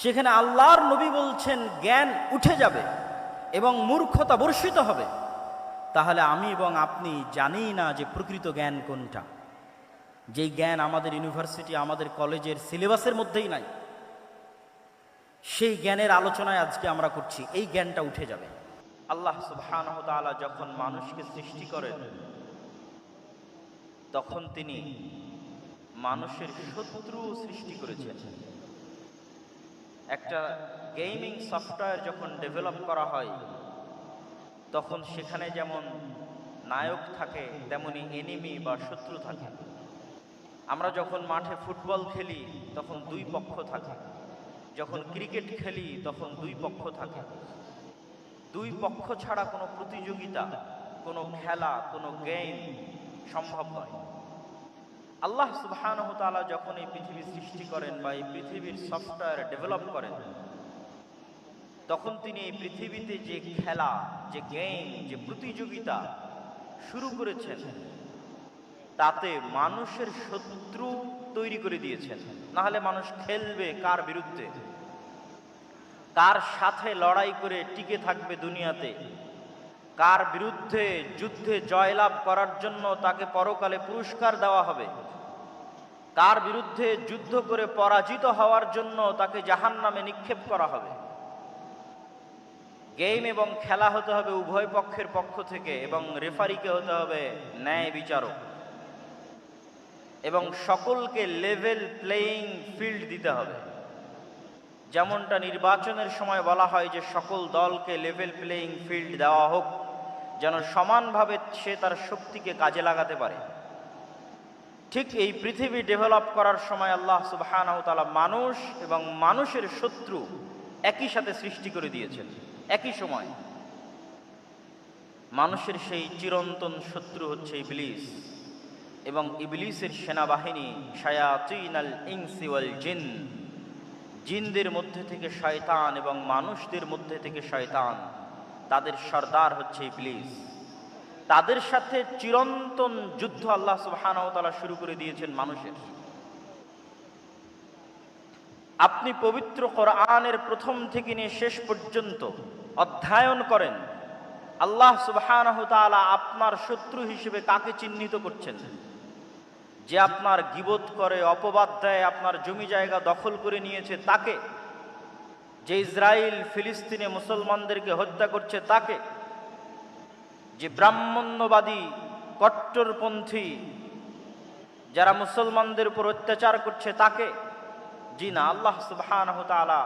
সেখানে আল্লাহর নবী বলছেন জ্ঞান উঠে যাবে এবং মূর্খতা বর্ষিত হবে, তাহলে আমি এবং আপনি জানি না যে প্রকৃত জ্ঞান কোনটা, যেই জ্ঞান আমাদের ইউনিভার্সিটি, আমাদের কলেজের সিলেবাসের মধ্যেই নাই। সেই জ্ঞানের আলোচনায় আজকে আমরা করছি। এই জ্ঞানটা উঠে যাবে। আল্লাহ সুবহানাহু ওয়া তাআলা যখন মানুষকে সৃষ্টি করেন, তখন তিনি মানুষের শত্রু সৃষ্টি করেছেন। একটা গেমিং সফটওয়্যার যখন ডেভেলপ করা হয়, তখন সেখানে যেমন নায়ক থাকে, তেমনি এনিমি বা শত্রু থাকে। আমরা যখন মাঠে ফুটবল খেলি, তখন দুই পক্ষ থাকে। যখন ক্রিকেট খেলি, তখন দুই পক্ষ থাকে। দুই পক্ষ ছাড়া কোনো প্রতিযোগিতা, কোনো খেলা, কোনো গেম সম্ভব নয়। আল্লাহ সুবহানাহু ওয়া তাআলা যখন এই পৃথিবী সৃষ্টি করেন বা এই পৃথিবীর সফটওয়্যার ডেভেলপ করেন, তখন তিনি এই পৃথিবীতে যে খেলা, যে গেম, যে প্রতিযোগিতা শুরু করেছেন, তাতে মানুষের শত্রু তৈরি করে দিয়েছেন। না হলে মানুষ খেলবে কার বিরুদ্ধে? কার সাথে লড়াই করে টিকে থাকবে দুনিয়াতে? কার বিরুদ্ধে যুদ্ধে জয়লাভ করার জন্য তাকে পরকালে পুরস্কার দেওয়া হবে? কার বিরুদ্ধে যুদ্ধ করে পরাজিত হওয়ার জন্য তাকে জাহান্নামে নিক্ষেপ করা হবে? গেম এবং খেলা হতে হবে উভয় পক্ষের পক্ষ থেকে, এবং রেফারিকে হতে হবে ন্যায় বিচারক, এবং সকলকে লেভেল প্লেয়িং ফিল্ড দিতে হবে। যেমনটা নির্বাচনের সময় বলা হয় যে সকল দলকে লেভেল প্লেয়িং ফিল্ড দেওয়া হোক, যেন সমানভাবে সে তার শক্তিকে কাজে লাগাতে পারে। ঠিক এই পৃথিবী ডেভেলপ করার সময় আল্লাহ সুবহানাহু ওয়া তাআলা মানুষ এবং মানুষের শত্রু একই সাথে সৃষ্টি করে দিয়েছেন। একই সময় মানুষের সেই চিরন্তন শত্রু হচ্ছে ইবলিস, এবং ইবলিসের সেনাবাহিনী শায়াতিনাল ইনসি ওয়াল জিন, জিনদের মধ্যে থেকে শয়তান এবং মানুষদের মধ্যে থেকে শয়তান, তাদের সর্দার হচ্ছে ইবলিস। তাদের সাথে চিরন্তন যুদ্ধ আল্লাহ সুবহানাহু ওয়া তাআলা শুরু করে দিয়েছেন মানুষের। আপনি পবিত্র কোরআনের প্রথম থেকে নিয়ে শেষ পর্যন্ত অধ্যয়ন করেন, আল্লাহ সুবহানাহু ওয়া তাআলা আপনার শত্রু হিসেবে কাকে চিহ্নিত করছেন? যে আপনার গীবত করে, অপবাদ দেয়, আপনার জমি জায়গা দখল করে নিয়েছে তাকে। যে ইসরায়েল ফিলিস্তিনে মুসলমানদেরকে হত্যা করছে তাকে। যে ব্রাহ্মণ্যবাদী কট্টরপন্থী যারা মুসলমানদের উপর অত্যাচার করছে তাকে। জি না, আল্লাহ সুবহানাহু ওয়া তাআলা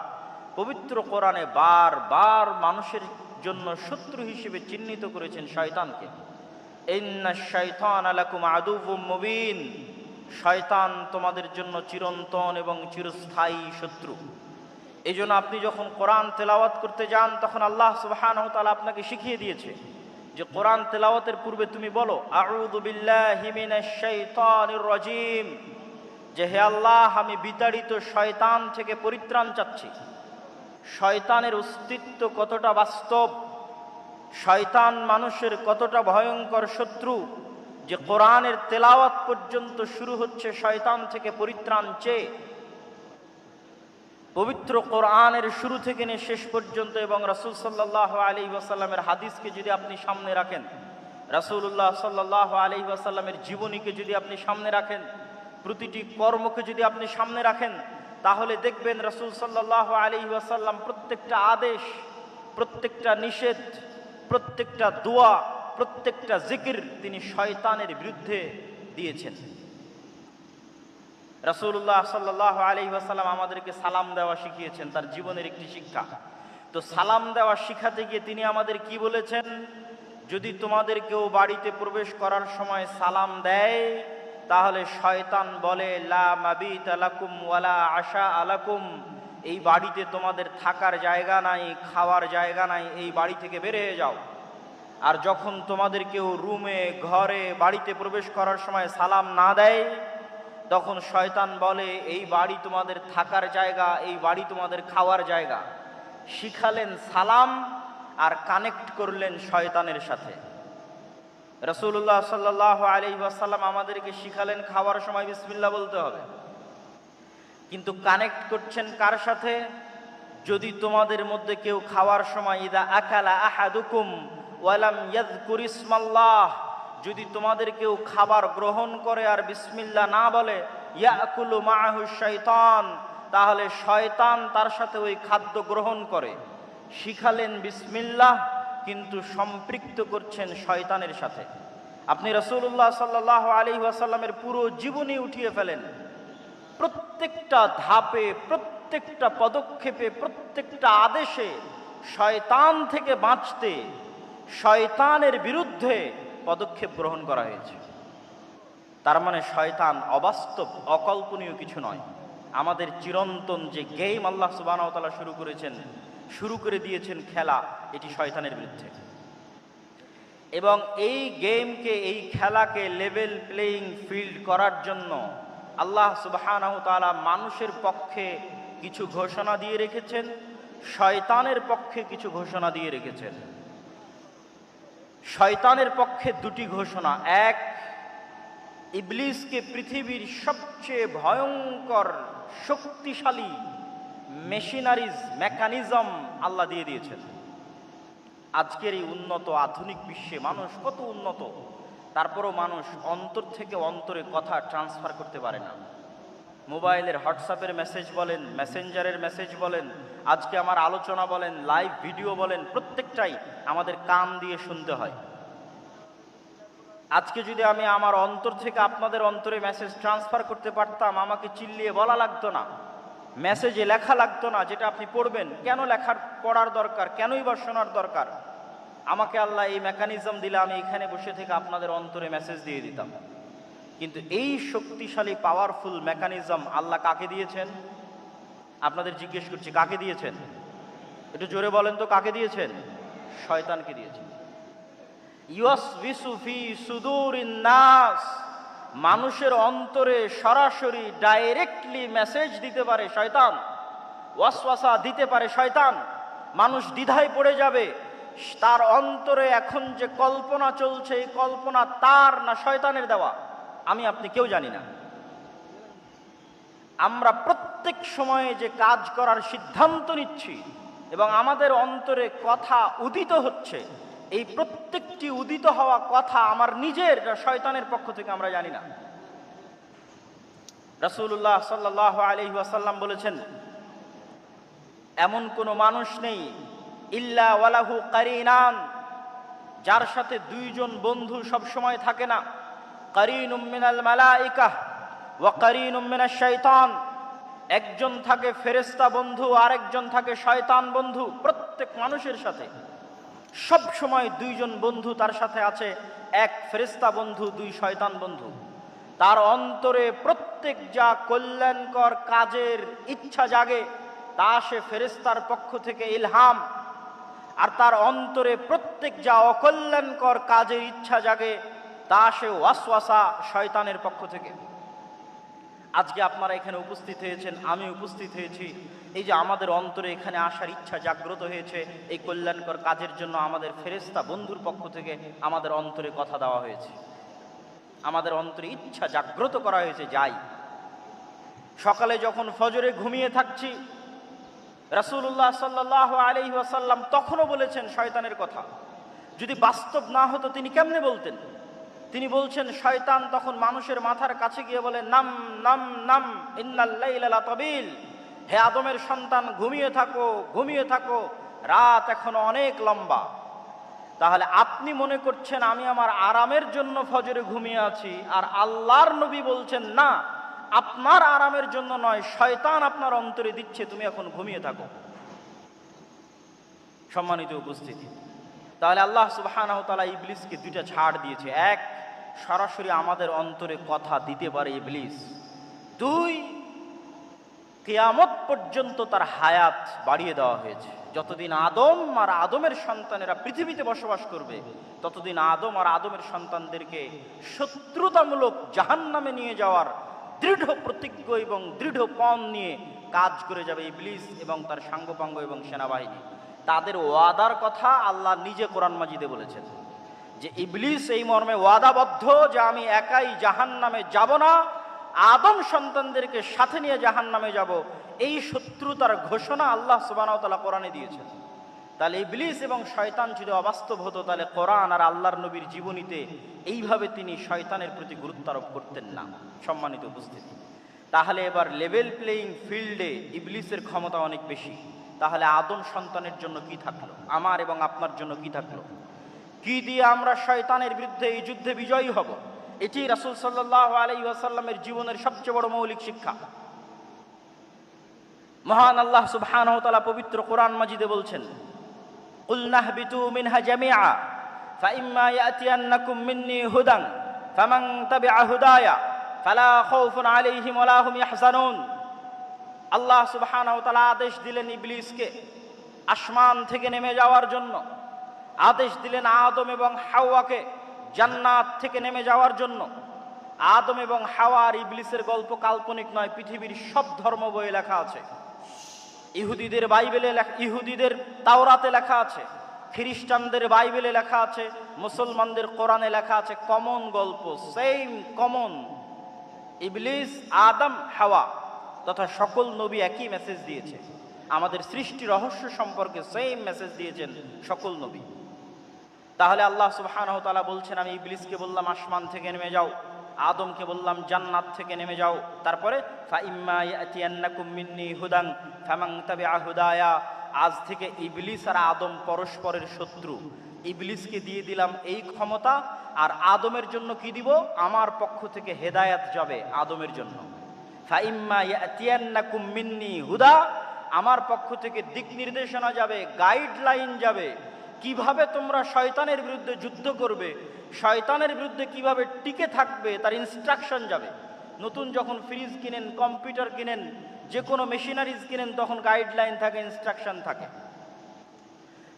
পবিত্র কোরআনে বারবার মানুষের জন্য শত্রু হিসেবে চিহ্নিত করেছেন শয়তানকে। ইন্নাশ শাইতানা লাকুম আদুউম মুবিন, শয়তান তোমাদের জন্য চিরন্তন এবং চিরস্থায়ী শত্রু। এই জন্য আপনি যখন কোরআন তেলাওয়াত করতে যান, তখন আল্লাহ সুবহানাহু ওয়া তাআলা আপনাকে শিখিয়ে দিয়েছে যে কোরআন তেলাওয়াতের পূর্বে তুমি বলো আউযু বিল্লাহি মিনাশ শাইতানির রাজীম, যে হে আল্লাহ, আমি বিতাড়িত শয়তান থেকে পরিত্রাণ চাচ্ছি। শয়তানের অস্তিত্ব কতটা বাস্তব, শয়তান মানুষের কতটা ভয়ঙ্কর শত্রু, যে কোরআনের তেলাওয়াত পর্যন্ত শুরু হচ্ছে শয়তান থেকে পরিত্রাণ চেয়ে। পবিত্র কোরআনের শুরু থেকে নিয়ে শেষ পর্যন্ত এবং রাসূল সাল্লাল্লাহু আলাইহি ওয়াসাল্লামের হাদিসকে যদি আপনি সামনে রাখেন, রাসূলুল্লাহ সাল্লাল্লাহু আলাইহি ওয়াসাল্লামের জীবনীকে যদি আপনি সামনে রাখেন, প্রতিটি কর্মকে যদি আপনি সামনে রাখেন, তাহলে দেখবেন রাসূল সাল্লাল্লাহু আলাইহি ওয়াসাল্লাম প্রত্যেকটা আদেশ, প্রত্যেকটা নিষেধ, প্রত্যেকটা দোয়া, প্রত্যেকটা জিকির তিনি শয়তানের বিরুদ্ধে দিয়েছেন। রাসূলুল্লাহ সাল্লাল্লাহু আলাইহি ওয়াসাল্লাম আমাদেরকে সালাম দেওয়া শিখিয়েছেন, তার জীবনের একটি শিক্ষা। তো সালাম দেওয়া শিখাতে গিয়ে তিনি আমাদের কি বলেছেন? যদি তোমাদের কেউ বাড়িতে প্রবেশ করার সময় সালাম দেয়, তাহলে শয়তান বলে লা মাবিতা লাকুম ওয়ালা আশা আলাকুম, এই বাড়িতে তোমাদের থাকার জায়গা নাই, খাওয়ার জায়গা নাই, এই বাড়ি থেকে বের হয়ে যাও। আর যখন তোমাদের কেউ রুমে, ঘরে, বাড়িতে প্রবেশ করার সময় সালাম না দেয়, তখন শয়তান বলে এই বাড়ি তোমাদের থাকার জায়গা, এই বাড়ি তোমাদের খাওয়ার জায়গা। শিখালেন সালাম আর কানেক্ট করলেন শয়তানের সাথে। রাসূলুল্লাহ সাল্লাল্লাহু আলাইহি ওয়াসাল্লাম আমাদেরকে শিখালেন খাওয়ার সময় বিসমিল্লাহ বলতে হবে, কিন্তু কানেক্ট করছেন কার সাথে? যদি তোমাদের মধ্যে কেউ খাওয়ার সময় ইদা আকালা আহাদুকুম ওয়ালাম ইয়াযকুর ইসমাল্লাহ, যদি তোমাদের কেউ খাবার গ্রহণ করে আর বিসমিল্লাহ না বলে, ইয়াকুলু মাআহু শাইতান, তাহলে শয়তান তার সাথে ওই খাদ্য গ্রহণ করে। শিখালেন বিসমিল্লাহ, কিন্তু সম্পৃক্ত করছেন শয়তানের সাথে। আপনি রাসূলুল্লাহ সাল্লাল্লাহু আলাইহি ওয়াসাল্লামের পুরো জীবনী উঠিয়ে ফেলেন, প্রত্যেকটা ধাপে, প্রত্যেকটা পদক্ষেপে, প্রত্যেকটা আদেশে শয়তান থেকে বাঁচতে, শয়তানের বিরুদ্ধে পদক্ষেপ গ্রহণ করা হয়েছে। তার মানে শয়তান অবাস্তব, অকল্পনীয় কিছু নয়। আমাদের চিরন্তন যে গেম আল্লাহ সুবহানাহু ওয়া তাআলা শুরু করে দিয়েছেন খেলা, এটি শয়তানের বিরুদ্ধে। এবং এই গেমকে, এই খেলাকে লেভেল প্লেয়িং ফিল্ড করার জন্য আল্লাহ সুবহানাহু ওয়া তাআলা মানুষের পক্ষে কিছু ঘোষণা দিয়ে রেখেছেন, শয়তানের পক্ষে কিছু ঘোষণা দিয়ে রেখেছেন। শয়তানের পক্ষে দুটি ঘোষণা। এক, ইবলিসকে পৃথিবীর সবচেয়ে ভয়ঙ্কর শক্তিশালী মেকানিজম আল্লাহ দিয়ে দিয়েছেন। আজকের এই উন্নত আধুনিক বিশ্বে মানুষ কত উন্নত, তারপরও মানুষ অন্তর থেকে অন্তরে কথা ট্রান্সফার করতে পারে না। মোবাইলের হোয়াটসঅ্যাপের মেসেজ বলেন, মেসেঞ্জারের মেসেজ বলেন, আজকে আমার আলোচনা বলেন, লাইভ ভিডিও বলেন, প্রত্যেকটাই আমাদের কান দিয়ে শুনতে হয়। আজকে যদি আমি আমার অন্তর থেকে আপনাদের অন্তরে মেসেজ ট্রান্সফার করতে পারতাম, আমাকে চিল্লিয়ে বলা লাগতো না, মেসেজে লেখা লাগতো না যেটা আপনি পড়বেন। কেন পড়ার দরকার? কেনই বা শোনার দরকার? আমাকে আল্লাহ এই মেকানিজম দিলে আমি এখানে বসে থেকে আপনাদের অন্তরে মেসেজ দিয়ে দিতাম। কিন্তু এই শক্তিশালী পাওয়ারফুল মেকানিজম আল্লাহ কাকে দিয়েছেন? আপনাদের জিজ্ঞেস করছি, কাকে দিয়েছেন? একটু জোরে বলেন তো, কাকে দিয়েছেন? শয়তানকে দিয়েছেন। ইউসবিসু ফি সুদুরিন নাস, মানুষের অন্তরে সরাসরি ডাইরেক্টলি মেসেজ দিতে পারে শয়তান, ওয়াসওয়াসা দিতে পারে শয়তান। মানুষ দ্বিধায় পড়ে যাবে, তার অন্তরে এখন যে কল্পনা চলছে, এই কল্পনা তার না শয়তানের দেওয়া, আমি আপনি কেউ জানি না। আমরা প্রত্যেক সময়ে যে কাজ করার সিদ্ধান্ত নিচ্ছি এবং আমাদের অন্তরে কথা উদিত হচ্ছে, এই প্রত্যেকটি উদিত হওয়া কথা আমার নিজের না শয়তানের পক্ষ থেকে আমরা জানি না। রাসূলুল্লাহ সাল্লাল্লাহু আলাইহি ওয়াসাল্লাম বলেছেন, এমন কোনো মানুষ নেই ইল্লা ওয়ালাহু কারিনান, যার সাথে দুইজন বন্ধু সব সময় থাকে না। কারিনুম মিনাল মালাইকা ওয়া কারিনুম মিনাশ শাইতান, একজন থাকে ফেরেশতা বন্ধু, আরেকজন থাকে শয়তান বন্ধু। প্রত্যেক মানুষের সাথে সব সময় দুইজন বন্ধু তার সাথে আছে, এক ফেরেশতা বন্ধু, দুই শয়তান বন্ধু। তার অন্তরে প্রত্যেক যা কল্যাণকর কাজের ইচ্ছা জাগে তা সে ফেরেশতার পক্ষ থেকে ইলহাম, আর তার অন্তরে প্রত্যেক যা অকল্যাণকর কাজের ইচ্ছা জাগে তা সে ওয়াসওয়াসা, শয়তানের পক্ষ থেকে। আজকে আপনারা এখানে উপস্থিত হয়েছেন, আমি উপস্থিত হয়েছি, এই যে আমাদের অন্তরে এখানে আসার ইচ্ছা জাগ্রত হয়েছে, এই কল্যাণকর কাজের জন্য আমাদের ফেরেশতা বন্ধুর পক্ষ থেকে আমাদের অন্তরে কথা দেওয়া হয়েছে, আমাদের অন্তরে ইচ্ছা জাগ্রত করা হয়েছে। যাই সকালে যখন ফজরে ঘুমিয়ে থাকছি, রাসূলুল্লাহ সাল্লাল্লাহু আলাইহি ওয়াসাল্লাম তখনও বলেছেন শয়তানের কথা। যদি বাস্তব না হতো তিনি কেমনে বলতেন? তিনি বলছেন, শয়তান তখন মানুষের মাথার কাছে গিয়ে বলে, নাম নাম নাম ইন্নাল লাইলা লাতাবিল, হে আদমের সন্তান ঘুমিয়ে থাকো, ঘুমিয়ে থাকো, রাত এখনো অনেক লম্বা। তাহলে আপনি মনে করছেন আমি আমার আরামের জন্য ফজরে ঘুমিয়ে আছি, আর আল্লাহর নবী বলছেন না, আপনার আরামের জন্য নয়, শয়তান আপনার অন্তরে দিচ্ছে তুমি এখন ঘুমিয়ে থাকো। সম্মানিত উপস্থিতি, তাহলে আল্লাহ সুবহানাহু ওয়া তাআলা ইবলিসকে দুইটা ছাড় দিয়েছে। এক, সরাসরি আমাদের অন্তরে কথা দিতে পারে ইবলিস। দুই, কিয়ামত পর্যন্ত তার হায়াত বাড়িয়ে দেওয়া হয়েছে। যতদিন আদম আর আদমের সন্তানেরা পৃথিবীতে বসবাস করবে, ততদিন আদম আর আদমের সন্তানদেরকে শত্রুতামূলক জাহান্নামে নিয়ে যাওয়ার দৃঢ় প্রতিজ্ঞ এবং দৃঢ় পণ নিয়ে কাজ করে যাবে ইবলিস এবং তার সাঙ্গপাঙ্গ এবং সেনাবাহিনী। তাদের ওয়াদার কথা আল্লাহ নিজে কোরআন মাজিদে বলেছেন যে ইবলিস এই মর্মে ওয়াদাবদ্ধ যে আমি একাই জাহান্নামে যাব না, আদম সন্তানদেরকে সাথে নিয়ে জাহান্নামে যাব। এই শত্রুতার ঘোষণা আল্লাহ সুবহানাহু ওয়া তাআলা কোরআনে দিয়েছেন। তাহলে ইবলিস এবং শয়তান যদি অবাস্তব হতো, তাহলে কোরআন আর আল্লাহর নবীর জীবনীতে এইভাবে তিনি শয়তানের প্রতি গুরুত্ব আরোপ করতেন না। সম্মানিত উপস্থিতি, তাহলে এবার লেভেল প্লেয়িং ফিল্ডে ইবলিসের ক্ষমতা অনেক বেশি। তাহলে আদম সন্তানের জন্য কি থাকলো, আমার এবং আপনার জন্য কি থাকলো? কি দিয়ে আমরা শয়তানের বিরুদ্ধে এই যুদ্ধে বিজয়ী হব? এটি রাসূল সাল্লাল্লাহু আলাইহি ওয়াসাল্লামের জীবনের সবচেয়ে বড় মৌলিক শিক্ষা। মহান আল্লাহ সুবহানাহু ওয়া তাআলা পবিত্র কোরআন মাজিদে বলছেন, কুল নাহবিতু মিনহা জামিআ ফাইম্মা ইয়াতিয়ান্নাকুম মিন্নী হুদান ফামান তাবিআ হুদায়া ফালা খাউফুন আলাইহিম ওয়ালা হুম ইয়াহজানুন। আল্লাহ সুবহানাহু ওয়া তাআলা আদেশ দিলেন ইবলিসকে আসমান থেকে নেমে যাওয়ার জন্য, আদেশ দিলেন আদম এবং হাওয়াকে জান্নাত থেকে নেমে যাওয়ার জন্য। আদম এবং হাওয়া আর ইবলিসের গল্প কাল্পনিক নয়, পৃথিবীর সব ধর্ম বইয়ে লেখা আছে। ইহুদিদের বাইবেলে, ইহুদিদের তাওরাতে লেখা আছে, খ্রিস্টানদের বাইবেলে লেখা আছে, মুসলমানদের কোরআনে লেখা আছে। কমন গল্প, সেম কমন। ইবলিস, আদম, হাওয়া তথা সকল নবী একই মেসেজ দিয়েছে। আমাদের সৃষ্টি রহস্য সম্পর্কে সেম মেসেজ দিয়েছেন সকল নবী। তাহলে আল্লাহ সুবহানাহু ওয়া তাআলা বলছেন, আমি ইবলিসকে বললাম আসমান থেকে নেমে যাও, আদমকে বললাম জান্নাত থেকে নেমে যাও। তারপরে ফাইম্মা ইয়াতিয়ান্নাকুম মিন্নী হুদান ফামান তাবিআ হুদায়া, আজ থেকে ইবলিস আর আদম পরস্পরের শত্রু। ইবলিসকে দিয়ে দিলাম এই ক্ষমতা, আর আদমের জন্য কি দিব? আমার পক্ষ থেকে হেদায়েত যাবে আদমের জন্য। ফাইম্মা ইয়াতিয়ান্নাকুম মিন্নী হুদা, আমার পক্ষ থেকে দিক নির্দেশনা যাবে, গাইডলাইন যাবে। কিভাবে তোমরা শয়তানের বিরুদ্ধে যুদ্ধ করবে, শয়তানের বিরুদ্ধে কিভাবে টিকে থাকবে, তার ইনস্ট্রাকশন যাবে। নতুন যখন ফ্রিজ কিনেন, কম্পিউটার কিনেন, যে কোনো মেশিনারিজ কিনেন, তখন গাইডলাইন থাকে, ইনস্ট্রাকশন থাকে।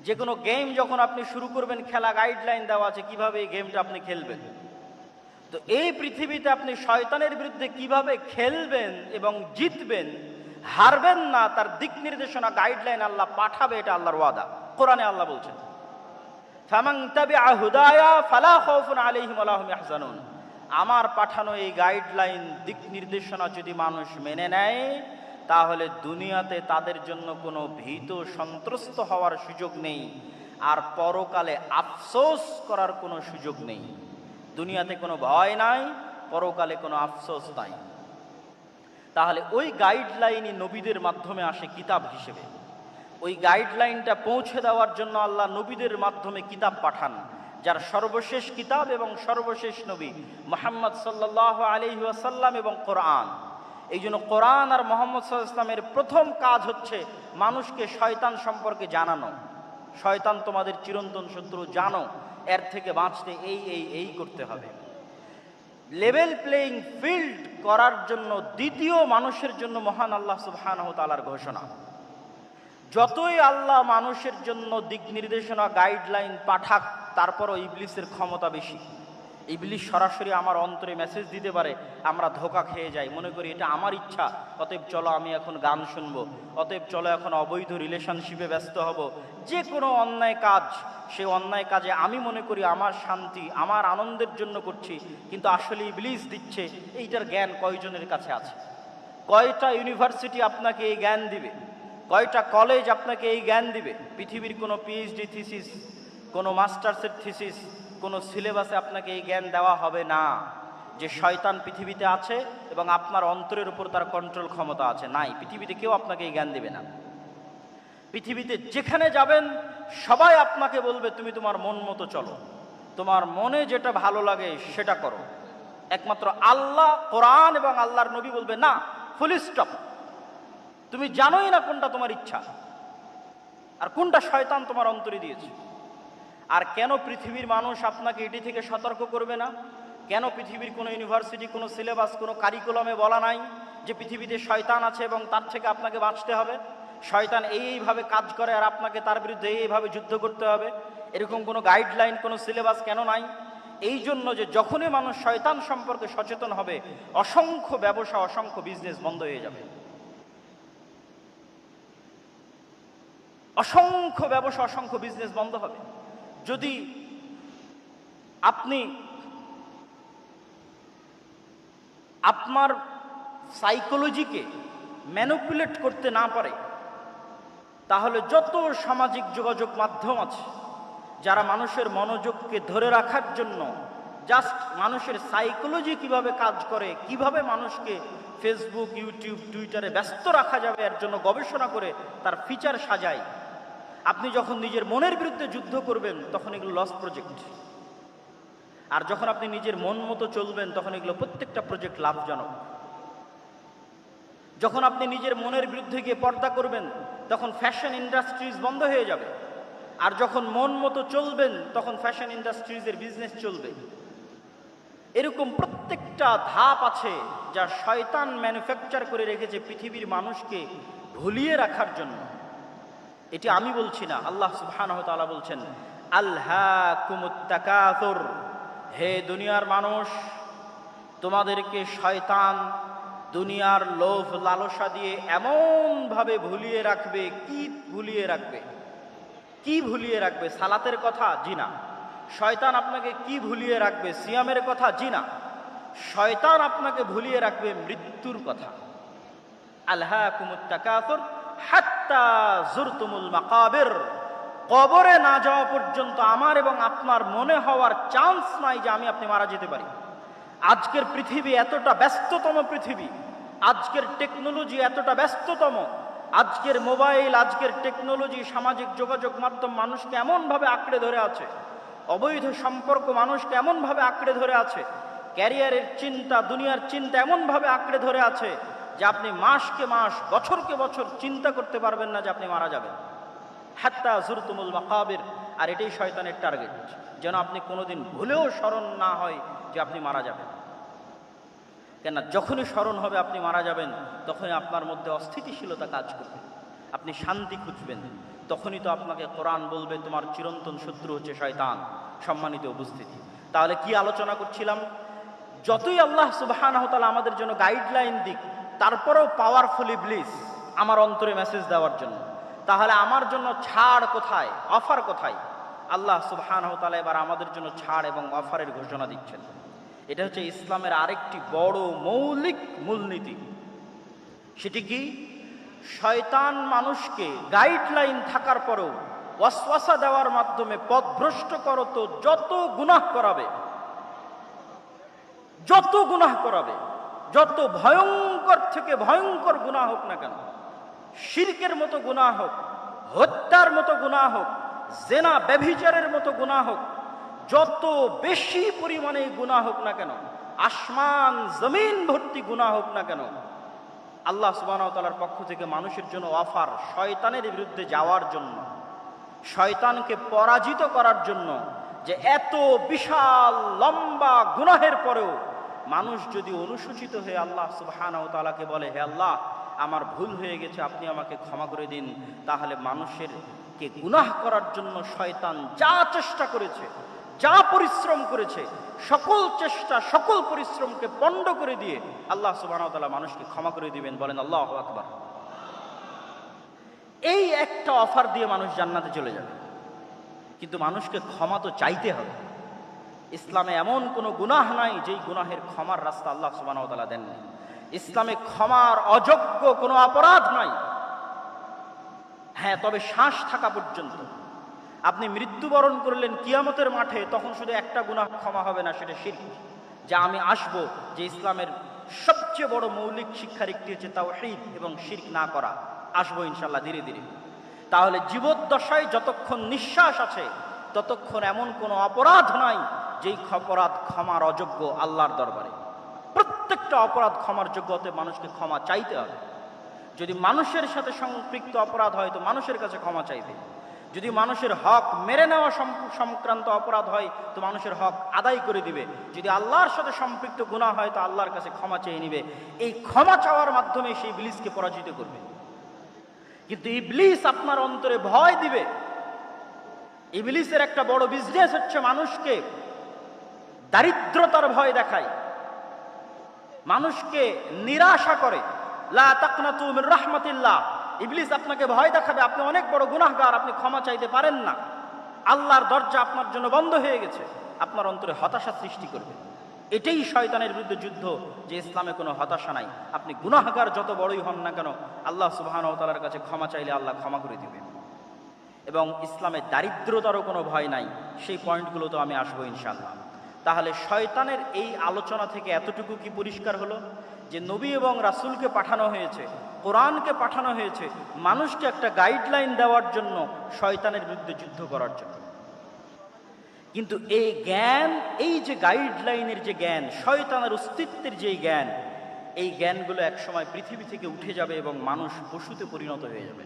যে কোনো গেম যখন আপনি শুরু করবেন খেলা, গাইডলাইন দেওয়া আছে কিভাবে এই গেমটা আপনি খেলবেন। তো এই পৃথিবীতে আপনি শয়তানের বিরুদ্ধে কিভাবে খেলবেন এবং জিতবেন, হারবেন না, তার দিক নির্দেশনা, গাইডলাইন আল্লাহ পাঠাবে। এটা আল্লাহর ওয়াদা। কোরআনে আল্লাহ বলছেন, ফামান তাবিআ হুদায়া ফালা খাউফুন আলাইহিম ওয়ালা হুম ইয়াহজানুন। আমার পাঠানো এই গাইডলাইন, দিক নির্দেশনা যদি মানুষ মেনে নেয়, তাহলে দুনিয়াতে তাদের জন্য কোনো ভীত সন্ত্রস্ত হওয়ার সুযোগ নেই, আর পরকালে আফসোস করার কোনো সুযোগ নেই। দুনিয়াতে কোনো ভয় নাই, পরকালে কোনো আফসোস নাই। তাহলে ওই গাইডলাইনই নবীদের মাধ্যমে আসে কিতাব হিসেবে। ওই গাইডলাইনটা পৌঁছে দেওয়ার জন্য আল্লাহ নবীদের মাধ্যমে কিতাব পাঠান, যার সর্বশেষ কিতাব এবং সর্বশেষ নবী মুহাম্মদ সাল্লাল্লাহু আলাইহি ওয়াসাল্লাম এবং কোরআন। এই জন্য কোরআন আর মুহাম্মদ সাল্লাল্লাহু আলাইহি ওয়াসাল্লামের প্রথম কাজ হচ্ছে মানুষকে শয়তান সম্পর্কে জানানো। শয়তান তোমাদের চিরন্তন শত্রু, জানো, এর থেকে বাঁচতে এই এই এই করতে হবে। লেভেল প্লেইং ফিল্ড করার জন্য দ্বিতীয় মানুষের জন্য মহান আল্লাহ সুবহানাহু ওয়া তাআলার ঘোষণা। যতই আল্লাহ মানুষের জন্য দিক নির্দেশনা, গাইডলাইন পাঠাক, তারপরও ইবলিসের ক্ষমতা বেশি। ইবলিস সরাসরি আমার অন্তরে মেসেজ দিতে পারে, আমরা ধোঁকা খেয়ে যাই, মনে করি এটা আমার ইচ্ছা, অতএব চলো আমি এখন গান শুনবো, অতএব চলো এখন অবৈধ রিলেশনশিপে ব্যস্ত হব। যে কোনো অন্যায় কাজ, সে অন্যায় কাজে আমি মনে করি আমার শান্তি, আমার আনন্দের জন্য করছি, কিন্তু আসলে ইবলিস দিচ্ছে। এইটার জ্ঞান কয়জনের কাছে আছে? কয়টা ইউনিভার্সিটি আপনাকে এই জ্ঞান দিবে? কয়টা কলেজ আপনাকে এই জ্ঞান দিবে? পৃথিবীর কোনো পিএইচডি থিসিস, কোনো মাস্টার্সের থিসিস, কোনো সিলেবাসে আপনাকে এই জ্ঞান দেওয়া হবে না যে শয়তান পৃথিবীতে আছে এবং আপনার অন্তরের উপর তার কন্ট্রোল ক্ষমতা আছে। নাই, পৃথিবীতে কেউ আপনাকে এই জ্ঞান দেবে না। পৃথিবীতে যেখানে যাবেন সবাই আপনাকে বলবে তুমি তোমার মন মতো চলো, তোমার মনে যেটা ভালো লাগে সেটা করো। একমাত্র আল্লাহ, কোরআন এবং আল্লাহর নবী বলবে না, ফুল স্টপ। তুমি জানোই না কোনটা তোমার ইচ্ছা আর কোনটা শয়তান তোমার অন্তরে দিয়েছে। আর কেন পৃথিবীর মানুষ আপনাকে এটি থেকে সতর্ক করবে না? কেন পৃথিবীর কোনো ইউনিভার্সিটি, কোনো সিলেবাস, কোনো কারিকুলামে বলা নাই যে পৃথিবীতে শয়তান আছে এবং তার থেকে আপনাকে বাঁচতে হবে? শয়তান এইভাবে কাজ করে আর আপনাকে তার বিরুদ্ধে এইভাবে যুদ্ধ করতে হবে, এরকম কোনো গাইডলাইন, কোনো সিলেবাস কেন নাই? এই জন্য যে যখনই মানুষ শয়তান সম্পর্কে সচেতন হবে, অসংখ্য ব্যবসা, অসংখ্য বিজনেস বন্ধ হয়ে যাবে। অসংখ্য ব্যবসা, অসংখ্য বিজনেস বন্ধ হবে যদি আপনি আপনার সাইকোলজিকে ম্যানিপুলেট করতে না পারে, তাহলে যত সামাজিক যোগাযোগ মাধ্যম আছে যারা মানুষের মনোযোগকে ধরে রাখার জন্য জাস্ট মানুষের সাইকোলজি কিভাবে কাজ করে, কিভাবে মানুষকে ফেসবুক, ইউটিউব, টুইটারে ব্যস্ত রাখা যাবে এর জন্য গবেষণা করে তার ফিচার সাজায়, আপনি যখন নিজের মনের বিরুদ্ধে যুদ্ধ করবেন তখন এগুলো লস প্রজেক্ট। আর যখন আপনি নিজের মন মতো চলবেন তখন এগুলো প্রত্যেকটা প্রজেক্ট লাভজনক। যখন আপনি নিজের মনের বিরুদ্ধে গিয়ে পর্দা করবেন তখন ফ্যাশন ইন্ডাস্ট্রিজ বন্ধ হয়ে যাবে। আর যখন মন মতো চলবেন তখন ফ্যাশন ইন্ডাস্ট্রিজের বিজনেস চলবে। এরকম প্রত্যেকটা ধাপ আছে যা শয়তান ম্যানুফ্যাকচার করে রেখেছে পৃথিবীর মানুষকে ভুলিয়ে রাখার জন্য। এটি আমি বলছি না, আল্লাহ সুবহানাহু ওয়া তাআলা বলছেন, আলহাকুমুত তাকাসুর, হে দুনিয়ার মানুষ, তোমাদেরকে শয়তান দুনিয়ার লোভ লালসা দিয়ে এমন ভাবে ভুলিয়ে রাখবে। কি ভুলিয়ে রাখবে? কি ভুলিয়ে রাখবে? সালাতের কথা? জি না। শয়তান আপনাকে কি ভুলিয়ে রাখবে? সিয়ামের কথা? জি না। শয়তান আপনাকে ভুলিয়ে রাখবে মৃত্যুর কথা। আলহাকুমুত তাকাসুর হাত্তা যুরতুমুল মাকাবির, কবরে না যাওয়া পর্যন্ত আমার এবং আপনার মনে হওয়ার চান্স নাই যে আমি আপনি মারা যেতে পারি। আজকের পৃথিবী এতটা ব্যস্ততম পৃথিবী, আজকের টেকনোলজি এতটা ব্যস্ততম, আজকের মোবাইল, আজকের টেকনোলজি, সামাজিক যোগাযোগ মাধ্যম মানুষকে এমনভাবে আঁকড়ে ধরে আছে, অবৈধ সম্পর্ক মানুষকে এমনভাবে আঁকড়ে ধরে আছে, ক্যারিয়ারের চিন্তা, দুনিয়ার চিন্তা এমনভাবে আঁকড়ে ধরে আছে যে আপনি মাসকে মাস, বছরকে বছর চিন্তা করতে পারবেন না যে আপনি মারা যাবেন। হাত্তা যুরতুমুল মাকাবির। আর এটাই শয়তানের টার্গেট, যেন আপনি কোনোদিন ভুলেও স্মরণ না হয় যে আপনি মারা যাবেন। কেননা যখনই স্মরণ হবে আপনি মারা যাবেন তখনই আপনার মধ্যে অস্থিতিশীলতা কাজ করবে, আপনি শান্তি খুঁজবেন। তখনই তো আপনাকে কোরআন বলবে তোমার চিরন্তন শত্রু হচ্ছে শয়তান। সম্মানিত উপস্থিতি, তাহলে কি আলোচনা করছিলাম? যতই আল্লাহ সুবহানাহু ওয়া তাআলা আমাদের জন্য গাইডলাইন দিক, তারপরেও পাওয়ারফুল ইবলিস আমার অন্তরে মেসেজ দেওয়ার জন্য। তাহলে আমার জন্য ছাড় কোথায়, অফার কোথায়? আল্লাহ সুবহানাহু ওয়া তাআলা এবার আমাদের জন্য ছাড় এবং অফারের ঘোষণা দিচ্ছেন। এটা হচ্ছে ইসলামের আরেকটি বড় মৌলিক মূলনীতি। সেটি কি? শয়তান মানুষকে গাইডলাইন থাকার পরেও ওয়াসওয়াসা দেওয়ার মাধ্যমে পথভ্রষ্ট করতো যত গুনাহ করাবে, যত গুনাহ করাবে, যত ভয়ঙ্কর থেকে ভয়ঙ্কর গুনাহ হোক না কেন, শিরকের মতো গুনাহ হোক, হত্যার মতো গুনাহ হোক, জেনা ব্যভিচারের মতো গুনাহ হোক, যত বেশি পরিমাণে গুনাহ হোক না কেন, আসমান জমিন ভর্তি গুনাহ হোক না কেন, আল্লাহ সুবহানাহু ওয়া তাআলার পক্ষ থেকে মানুষের জন্য অফার শয়তানের বিরুদ্ধে যাওয়ার জন্য, শয়তানকে পরাজিত করার জন্য। যে এত বিশাল লম্বা গুনাহের পরেও মানুষ যদি অনুসূচিত হয়ে আল্লাহ সুবহানাহু ওয়া তাআলাকে বলে, হে আল্লাহ আমার ভুল হয়ে গেছে, আপনি আমাকে ক্ষমা করে দিন, তাহলে মানুষের কে গুনাহ করার জন্য শয়তান যা চেষ্টা করেছে, যা পরিশ্রম করেছে, সকল চেষ্টা, সকল পরিশ্রমকে পণ্ড করে দিয়ে আল্লাহ সুবহানাহু ওয়া তাআলা মানুষকে ক্ষমা করে দিবেন। বলেন আল্লাহু আকবার। এই একটা অফার দিয়ে মানুষ জান্নাতে চলে যাবে। কিন্তু মানুষকে ক্ষমা তো চাইতে হবে। ইসলামে এমন কোনো গুনাহ নাই যেই গুনাহের ক্ষমার রাস্তা আল্লাহ সুবহানাহু ওয়া তাআলা দেননি। ইসলামে ক্ষমার অযোগ্য কোনো অপরাধ নাই। হ্যাঁ, তবে শ্বাস থাকা পর্যন্ত। আপনি মৃত্যুবরণ করলেন কিয়ামতের মাঠে, তখন শুধু একটা গুনাহ ক্ষমা হবে না, সেটা শিরক। যা আমি আসবো, যে ইসলামের সবচেয়ে বড় মৌলিক শিক্ষার একটি হচ্ছে তাওহীদ এবং শিরক না করা। আসবো ইনশাআল্লাহ ধীরে ধীরে। তাহলে জীবদ্দশায় যতক্ষণ নিঃশ্বাস আছে ততক্ষণ এমন কোনো অপরাধ নাই যেই অপরাধ ক্ষমার অযোগ্য আল্লাহর দরবারে। প্রত্যেকটা অপরাধ ক্ষমার যোগ্যতে মানুষকে ক্ষমা চাইতে হবে। যদি মানুষের সাথে সম্পৃক্ত অপরাধ হয় তো মানুষের কাছে ক্ষমা চাইবে। যদি মানুষের হক মেরে নেওয়া সংক্রান্ত অপরাধ হয় তো মানুষের হক আদায় করে দিবে। যদি আল্লাহর সাথে সম্পৃক্ত গুনাহ হয় তো আল্লাহর কাছে ক্ষমা চেয়ে নিবে। এই ক্ষমা চাওয়ার মাধ্যমে সেই ইবলিসকে পরাজিত করবে। কিন্তু ইবলিস আপনার অন্তরে ভয় দিবে। ইবলিসের একটা বড় বিজনেস হচ্ছে মানুষকে দারিদ্রতার ভয় দেখায়, মানুষকে নিরাশা করে। লা তাকনাতু মির রাহমাতিল্লাহ। ইবলিস আপনাকে ভয় দেখাবে আপনি অনেক বড় গুনাহগার, আপনি ক্ষমা চাইতে পারেন না, আল্লাহর দরজা আপনার জন্য বন্ধ হয়ে গেছে। আপনার অন্তরে হতাশা সৃষ্টি করবে। এটাই শয়তানের বিরুদ্ধে যুদ্ধ, যে ইসলামে কোনো হতাশা নাই। আপনি গুনাহগার যত বড়ই হন না কেন, আল্লাহ সুবহানাহু ওয়া তাআলার কাছে ক্ষমা চাইলে আল্লাহ ক্ষমা করে দিবেন। এবং ইসলামে দারিদ্রতারও কোনো ভয় নাই, সেই পয়েন্টগুলো তো আমি আসবো ইনশাআল্লাহ। তাহলে শয়তানের এই আলোচনা থেকে এতটুকু কি পরিষ্কার হলো যে নবী এবং রাসূলকে পাঠানো হয়েছে, কোরআনকে পাঠানো হয়েছে মানুষকে একটা গাইডলাইন দেওয়ার জন্য, শয়তানের বিরুদ্ধে যুদ্ধ করার জন্য। কিন্তু এই জ্ঞান, এই যে গাইডলাইনের যে জ্ঞান, শয়তানের অস্তিত্বের যে জ্ঞান, এই জ্ঞানগুলো একসময় পৃথিবী থেকে উঠে যাবে এবং মানুষ পশুতে পরিণত হয়ে যাবে।